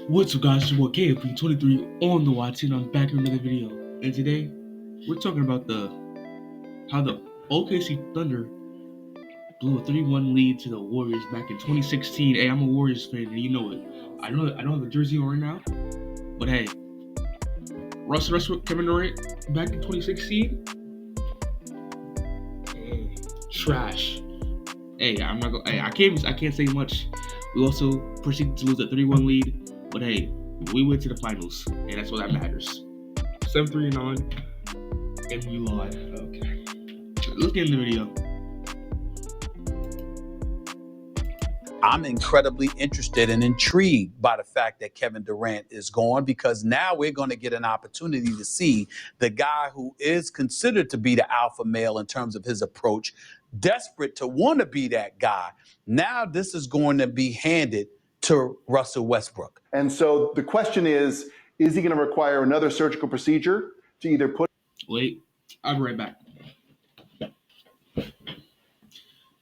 What's up, guys? It's your boy KFP23 on the Watch, and I'm back in another video. And today, we're talking about how the OKC Thunder blew a 3-1 lead to the Warriors back in 2016. Hey, I'm a Warriors fan, and you know it. I don't have a jersey on right now, but hey, Russell Westbrook, Kevin Durant, back in 2016, trash. Hey, I'm not gonna. Hey, I can't say much. We also proceeded to lose a 3-1 lead, but hey, we went to the finals, and that's all that matters. 7-3 and we live. Okay. Let's get in the video. I'm incredibly interested and intrigued by the fact that Kevin Durant is gone, because now we're going to get an opportunity to see the guy who is considered to be the alpha male in terms of his approach, desperate to want to be that guy. Now this is going to be handed to Russell Westbrook. And so the question is he going to require another surgical procedure to either put... Wait, I'll be right back.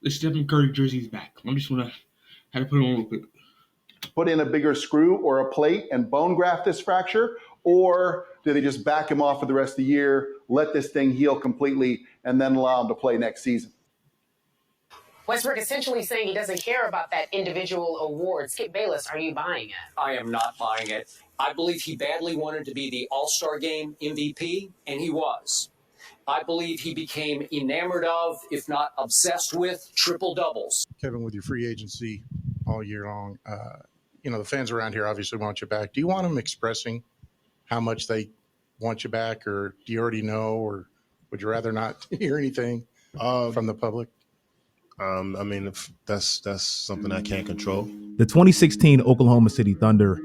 The Stephen Curry jersey's back. I just want to have to put it on real quick. Put in a bigger screw or a plate and bone graft this fracture, or do they just back him off for the rest of the year, let this thing heal completely, and then allow him to play next season? Westbrook essentially saying he doesn't care about that individual award. Skip Bayless, are you buying it? I am not buying it. I believe he badly wanted to be the All-Star Game MVP, and he was. I believe he became enamored of, if not obsessed with, triple doubles. Kevin, with your free agency all year long, the fans around here obviously want you back. Do you want them expressing how much they want you back, or do you already know, or would you rather not hear anything from the public? If that's something I can't control. The 2016 Oklahoma City Thunder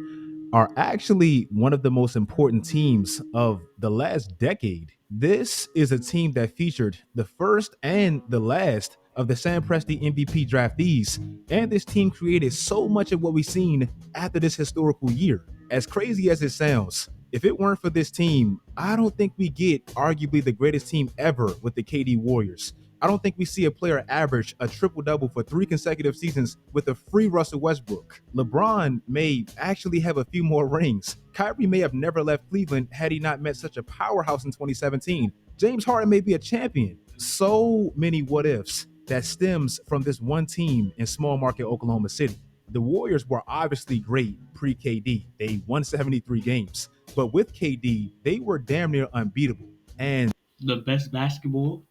are actually one of the most important teams of the last decade. This is a team that featured the first and the last of the Sam Presti MVP draftees, and this team created so much of what we've seen after this historical year. As crazy as it sounds, if it weren't for this team, I don't think we get arguably the greatest team ever with the KD Warriors. I don't think we see a player average a triple-double for 3 consecutive seasons with a free Russell Westbrook. LeBron may actually have a few more rings. Kyrie may have never left Cleveland had he not met such a powerhouse in 2017. James Harden may be a champion. So many what-ifs that stems from this one team in small market Oklahoma City. The Warriors were obviously great pre-KD. They won 73 games. But with KD, they were damn near unbeatable. And the best basketball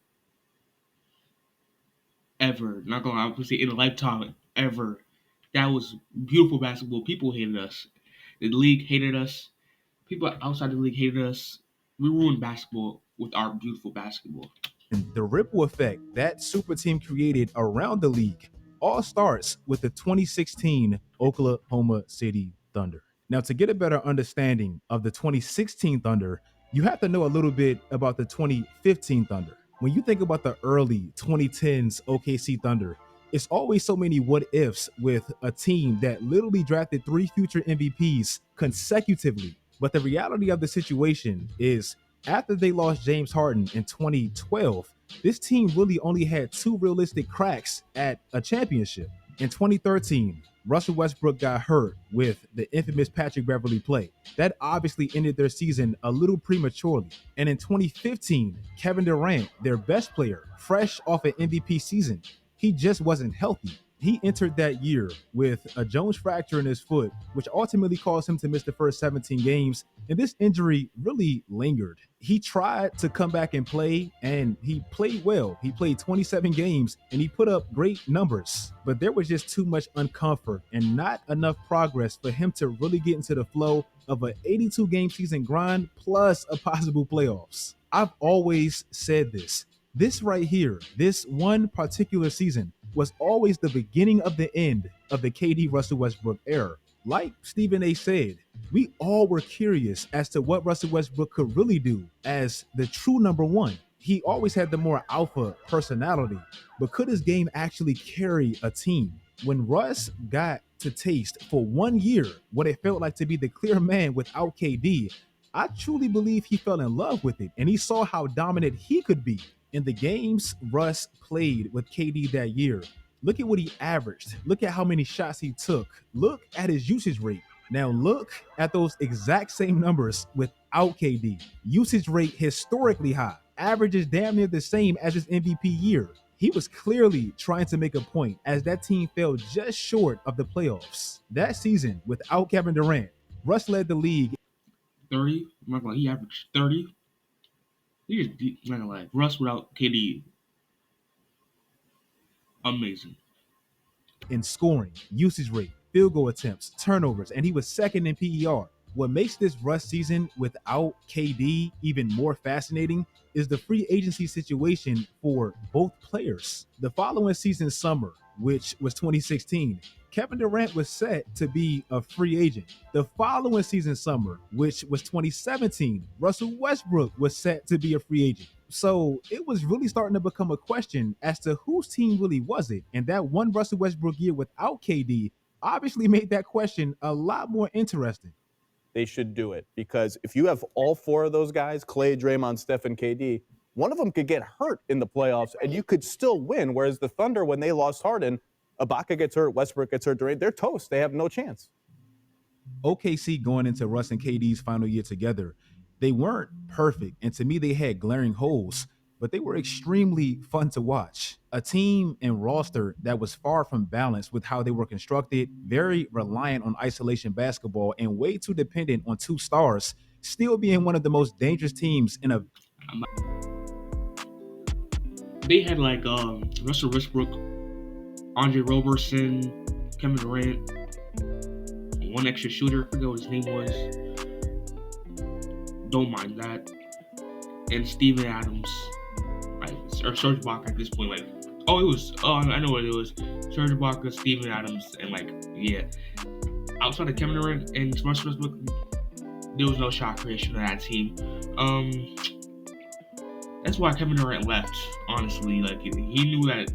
ever. Not gonna lie, say in a lifetime ever. That was beautiful basketball. People hated us. The league hated us. People outside the league hated us. We ruined basketball with our beautiful basketball. And the ripple effect that super team created around the league all starts with the 2016 Oklahoma City Thunder. Now, to get a better understanding of the 2016 Thunder, you have to know a little bit about the 2015 Thunder. When you think about the early 2010s OKC Thunder, it's always so many what ifs with a team that literally drafted 3 future MVPs consecutively. But the reality of the situation is, after they lost James Harden in 2012, this team really only had 2 realistic cracks at a championship. In 2013, Russell Westbrook got hurt with the infamous Patrick Beverley play. That obviously ended their season a little prematurely. And in 2015, Kevin Durant, their best player, fresh off an MVP season, he just wasn't healthy. He entered that year with a Jones fracture in his foot, which ultimately caused him to miss the first 17 games, and this injury really lingered. He tried to come back and play, and he played well. He played 27 games, and he put up great numbers, but there was just too much uncomfort and not enough progress for him to really get into the flow of an 82-game season grind plus a possible playoffs. I've always said this. This right here, this one particular season, was always the beginning of the end of the KD Russell Westbrook era. Like Stephen A said, we all were curious as to what Russell Westbrook could really do as the true number one. He always had the more alpha personality, but could his game actually carry a team? When Russ got to taste for 1 year what it felt like to be the clear man without KD, I truly believe he fell in love with it, and he saw how dominant he could be. In the games Russ played with KD that year, look at what he averaged. Look at how many shots he took. Look at his usage rate. Now look at those exact same numbers without KD. Usage rate historically high, averages damn near the same as his MVP year. He was clearly trying to make a point as that team fell just short of the playoffs. That season, without Kevin Durant, Russ led the league 30. I'm not gonna lie, he averaged 30. I'm not gonna lie. Russ without KD, amazing. in scoring, usage rate, field goal attempts, turnovers, and he was second in PER. What makes this Russ season without KD even more fascinating is the free agency situation for both players. The following season summer, which was 2016, Kevin Durant was set to be a free agent. The following season summer, which was 2017, Russell Westbrook was set to be a free agent. So it was really starting to become a question as to whose team really was it. And that one Russell Westbrook year without KD obviously made that question a lot more interesting. They should do it, because if you have all four of those guys, Clay, Draymond, Steph, and KD, one of them could get hurt in the playoffs and you could still win. Whereas the Thunder, when they lost Harden, Ibaka gets hurt, Westbrook gets hurt, Durant, they're toast. They have no chance. OKC going into Russ and KD's final year together, they weren't perfect, and to me they had glaring holes, but they were extremely fun to watch. A team and roster that was far from balanced with how they were constructed, very reliant on isolation basketball, and way too dependent on two stars, still being one of the most dangerous teams in a. They had like Russell Westbrook, Andre Roberson, Kevin Durant, one extra shooter. I forget what his name was. Don't mind that. And Steven Adams, like, or Serge Ibaka at this point. Like, oh, it was. Oh, I know what it was. Serge Ibaka, Steven Adams, and like, yeah. Outside of Kevin Durant and Russell Westbrook, there was no shot creation on that team. That's why Kevin Durant left. Honestly, like he knew that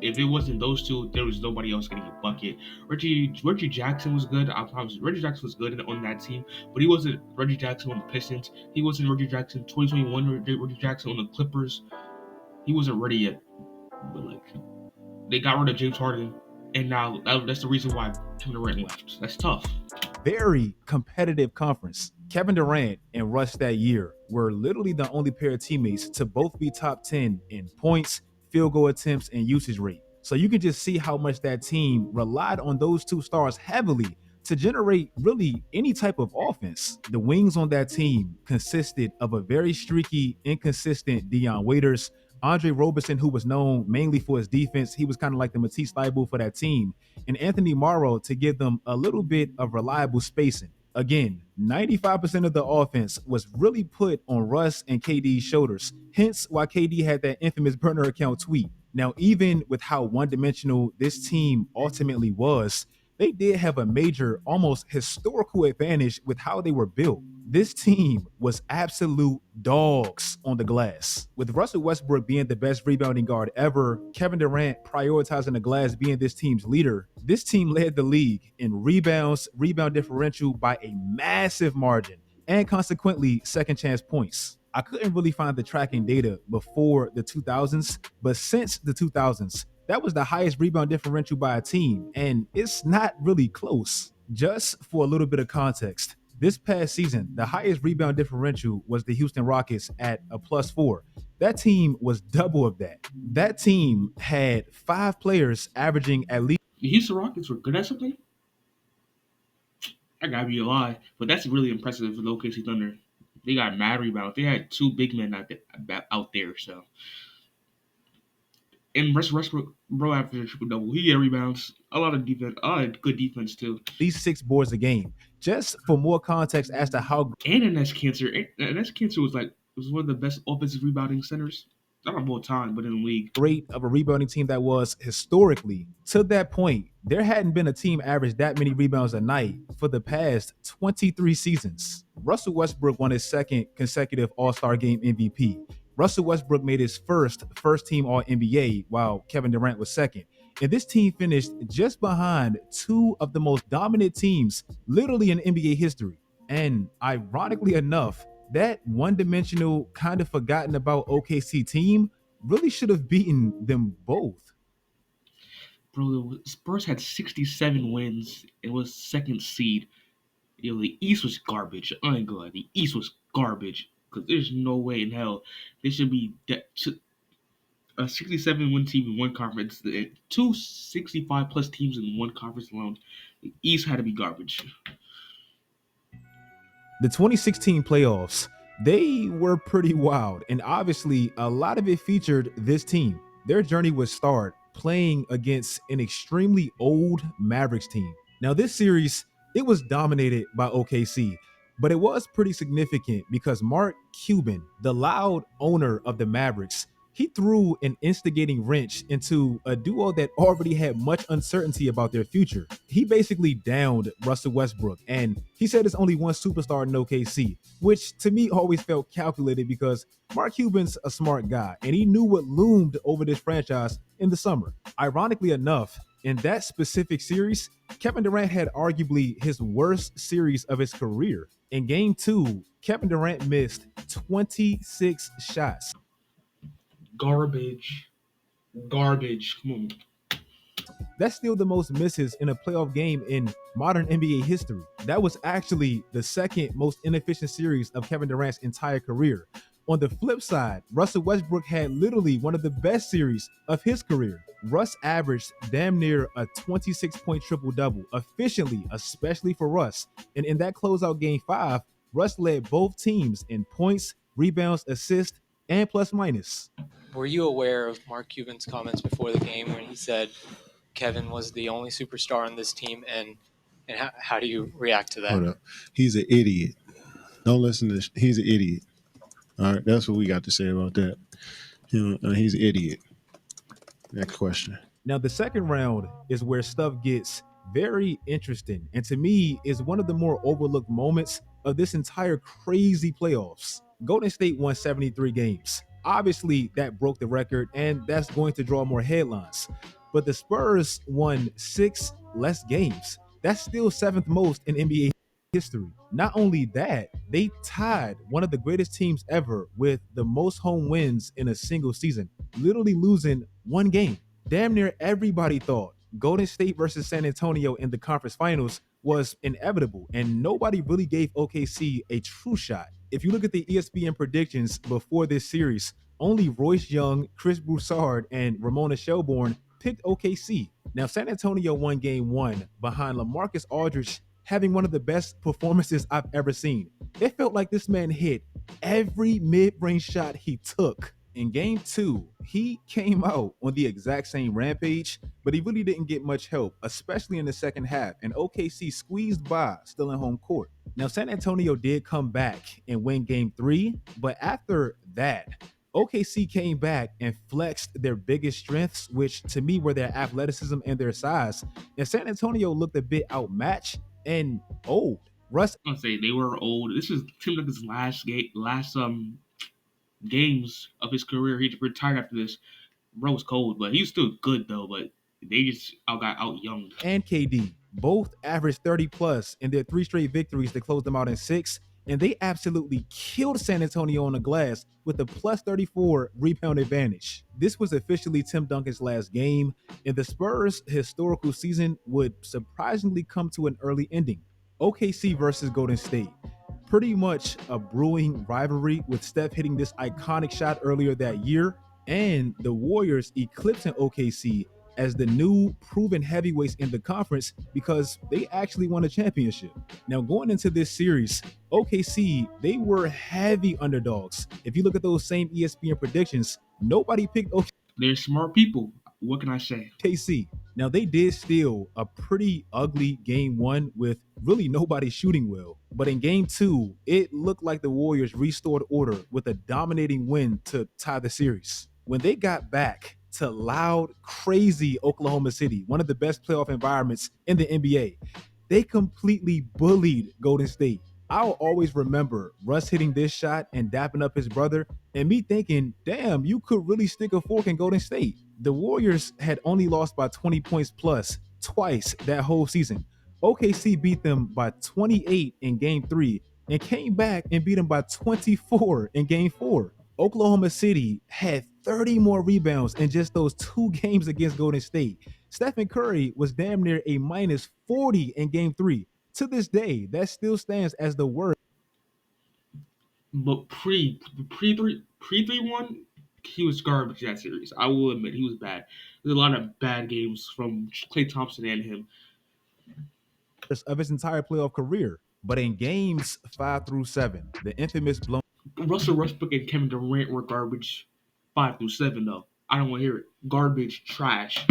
if it wasn't those two, there was nobody else getting a bucket. Reggie Jackson was good. I promise. Reggie Jackson was good on that team, but he wasn't Reggie Jackson on the Pistons. He wasn't Reggie Jackson 2021. Reggie Jackson on the Clippers. He wasn't ready yet. But like, they got rid of James Harden, and now that's the reason why Kevin Durant left. That's tough. Very competitive conference. Kevin Durant and Russ that year were literally the only pair of teammates to both be top 10 in points, field goal attempts, and usage rate. So you can just see how much that team relied on those two stars heavily to generate really any type of offense. The wings on that team consisted of a very streaky, inconsistent Dion Waiters, Andre Roberson, who was known mainly for his defense. He was kind of like the Matisse Thybulle for that team, and Anthony Morrow to give them a little bit of reliable spacing. Again, 95% of the offense was really put on Russ and KD's shoulders, hence why KD had that infamous burner account tweet. Now, even with how one-dimensional this team ultimately was, they did have a major, almost historical advantage with how they were built. This team was absolute dogs on the glass. With Russell Westbrook being the best rebounding guard ever, Kevin Durant prioritizing the glass being this team's leader, this team led the league in rebounds, rebound differential by a massive margin, and consequently, second chance points. I couldn't really find the tracking data before the 2000s, but since the 2000s, that was the highest rebound differential by a team, and it's not really close. Just for a little bit of context, this past season, the highest rebound differential was the Houston Rockets at a +4. That team was double of that. That team had 5 players averaging at least. The Houston Rockets were good at something. That gotta be a lie, but that's really impressive for the OKC Thunder. They got mad rebounds. They had 2 big men out there. So, and Russell Westbrook, bro, after the triple double, he had rebounds, a lot of defense, a lot of good defense too. At least 6 boards a game. Just for more context as to how. And Enes Kanter was one of the best offensive rebounding centers, not of all time, but in the league. Great of a rebounding team that was historically. To that point, there hadn't been a team average that many rebounds a night for the past 23 seasons. Russell Westbrook won his second consecutive All-Star Game MVP. Russell Westbrook made his first team All-NBA while Kevin Durant was second. And this team finished just behind 2 of the most dominant teams literally in NBA history. And ironically enough, that one-dimensional, kind of forgotten about OKC team really should have beaten them both. Bro, the Spurs had 67 wins. It was second seed. Yo, the East was garbage. I ain't gonna lie. The East was garbage. Because there's no way in hell they should be a 67 win team in one conference. Two 65 plus teams in one conference alone. The East had to be garbage. The 2016 playoffs, they were pretty wild, and obviously a lot of it featured this team. Their journey would start playing against an extremely old Mavericks team. Now this series, it was dominated by OKC, but it was pretty significant because Mark Cuban, the loud owner of the Mavericks, he threw an instigating wrench into a duo that already had much uncertainty about their future. He basically downed Russell Westbrook, and he said there's only one superstar in OKC, which to me always felt calculated because Mark Cuban's a smart guy, and he knew what loomed over this franchise in the summer. Ironically enough, in that specific series, Kevin Durant had arguably his worst series of his career. In game 2, Kevin Durant missed 26 shots. Garbage. Garbage. Come on. That's still the most misses in a playoff game in modern NBA history. That was actually the second most inefficient series of Kevin Durant's entire career. On the flip side, Russell Westbrook had literally one of the best series of his career. Russ averaged damn near a 26-point triple-double efficiently, especially for Russ. And in that closeout game 5, Russ led both teams in points, rebounds, assists, and plus minus. Were you aware of Mark Cuban's comments before the game when he said Kevin was the only superstar on this team, and how do you react to that? Hold up. He's an idiot. Don't listen to this. He's an idiot. All right, that's what we got to say about that. He's an idiot. Next question. Now, the second round is where stuff gets very interesting, and to me is one of the more overlooked moments of this entire crazy playoffs. Golden State won 73 games. Obviously, that broke the record, and that's going to draw more headlines. But the Spurs won 6 less games. That's still 7th most in NBA history. Not only that, they tied one of the greatest teams ever with the most home wins in a single season, literally losing 1 game. Damn near everybody thought Golden State versus San Antonio in the conference finals was inevitable, and nobody really gave OKC a true shot. If you look at the ESPN predictions before this series, only Royce Young, Chris Broussard, and Ramona Shelburne picked OKC. Now, San Antonio won game 1 behind LaMarcus Aldridge having one of the best performances I've ever seen. It felt like this man hit every mid-range shot he took. In game 2, he came out on the exact same rampage, but he really didn't get much help, especially in the second half, and OKC squeezed by, still in home court. Now, San Antonio did come back and win game 3, but after that, OKC came back and flexed their biggest strengths, which to me were their athleticism and their size. And San Antonio looked a bit outmatched and old. Russ, I'm gonna say they were old. This is Tim Duncan's last games of his career. He retired after this. Bro was cold, but he was still good though. But they just got out young. And KD both averaged 30 plus in their 3 straight victories that closed them out in 6. And they absolutely killed San Antonio on the glass with a plus 34 rebound advantage. This was officially Tim Duncan's last game, and the Spurs' historical season would surprisingly come to an early ending. OKC versus Golden State. Pretty much a brewing rivalry, with Steph hitting this iconic shot earlier that year, and the Warriors eclipsing OKC as the new proven heavyweights in the conference because they actually won a championship. Now, going into this series, OKC, they were heavy underdogs. If you look at those same ESPN predictions, nobody picked OKC. They're smart people. What can I say? Now, they did steal a pretty ugly game 1 with really nobody shooting well. But in game 2, it looked like the Warriors restored order with a dominating win to tie the series. When they got back to loud, crazy Oklahoma City, one of the best playoff environments in the NBA, they completely bullied Golden State. I'll always remember Russ hitting this shot and dapping up his brother, and me thinking, damn, you could really stick a fork in Golden State. The Warriors had only lost by 20 points plus twice that whole season. OKC beat them by 28 in game 3 and came back and beat them by 24 in game 4. Oklahoma City had 30 more rebounds in just those 2 games against Golden State. Stephen Curry was damn near a minus 40 in game 3. To this day, that still stands as the worst. But pre 3-1, he was garbage that series. I will admit he was bad. There's a lot of bad games from Klay Thompson and him. Of his entire playoff career. But in games 5 through 7, the infamous blown Russell Westbrook and Kevin Durant were garbage 5 through 7 though. I don't want to hear it. Garbage, trash.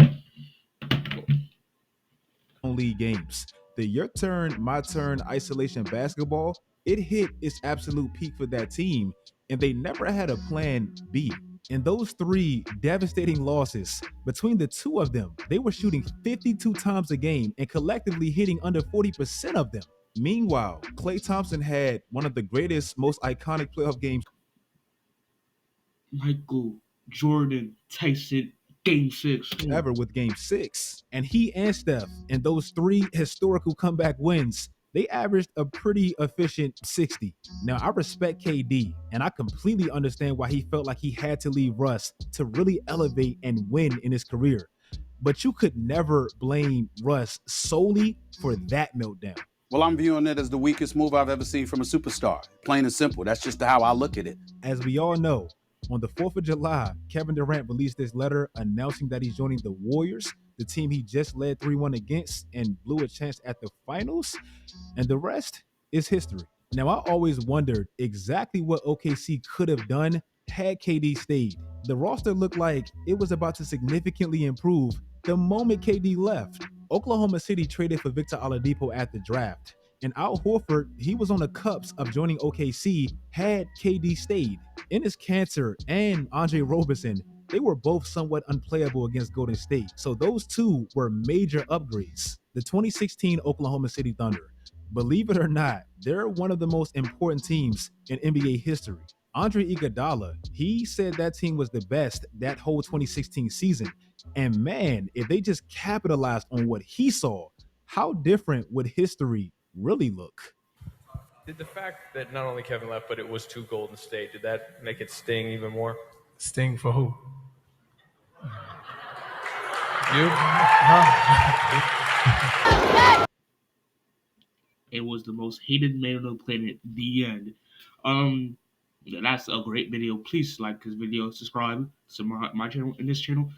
league games. The your turn, my turn isolation basketball, it hit its absolute peak for that team, and they never had a plan B. In those 3 devastating losses, between the 2 of them, they were shooting 52 times a game and collectively hitting under 40% of them. Meanwhile, Klay Thompson had one of the greatest, most iconic playoff games Michael Jordan, Tyson, Game 6. ever with Game 6. And he and Steph, in those 3 historical comeback wins, they averaged a pretty efficient 60. Now, I respect KD, and I completely understand why he felt like he had to leave Russ to really elevate and win in his career. But you could never blame Russ solely for that meltdown. Well, I'm viewing it as the weakest move I've ever seen from a superstar. Plain and simple. That's just how I look at it. As we all know, on the 4th of July, Kevin Durant released this letter announcing that he's joining the Warriors, the team he just led 3-1 against and blew a chance at the finals. And the rest is history. Now, I always wondered exactly what OKC could have done had KD stayed. The roster looked like it was about to significantly improve the moment KD left. Oklahoma City traded for Victor Oladipo at the draft. And Al Horford, he was on the cusp of joining OKC had KD stayed. Enes Kanter and Andre Roberson, they were both somewhat unplayable against Golden State. So those 2 were major upgrades. The 2016 Oklahoma City Thunder, believe it or not, they're one of the most important teams in NBA history. Andre Iguodala, he said that team was the best that whole 2016 season. And man, if they just capitalized on what he saw, how different would history really look? Did the fact that not only Kevin left, but it was to Golden State, did that make it sting even more? Sting for who? You? It was the most hated man on the planet. The end. That's a great video. Please like this video, subscribe to my channel and this channel.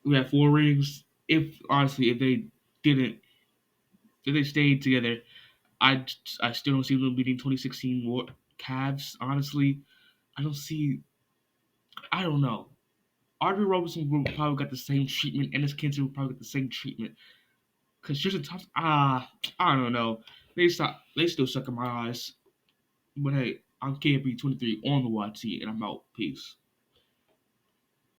We have 4 rings. If honestly, if they stayed together, I still don't see them beating 2016 Cavs. Honestly, I don't see. I don't know. Andre Robertson will probably got the same treatment, and his kids will probably get the same treatment. Cause Tristan Thompson, I don't know. They still suck in my eyes. But hey, I'm KB23 on the YT, and I'm out. Peace.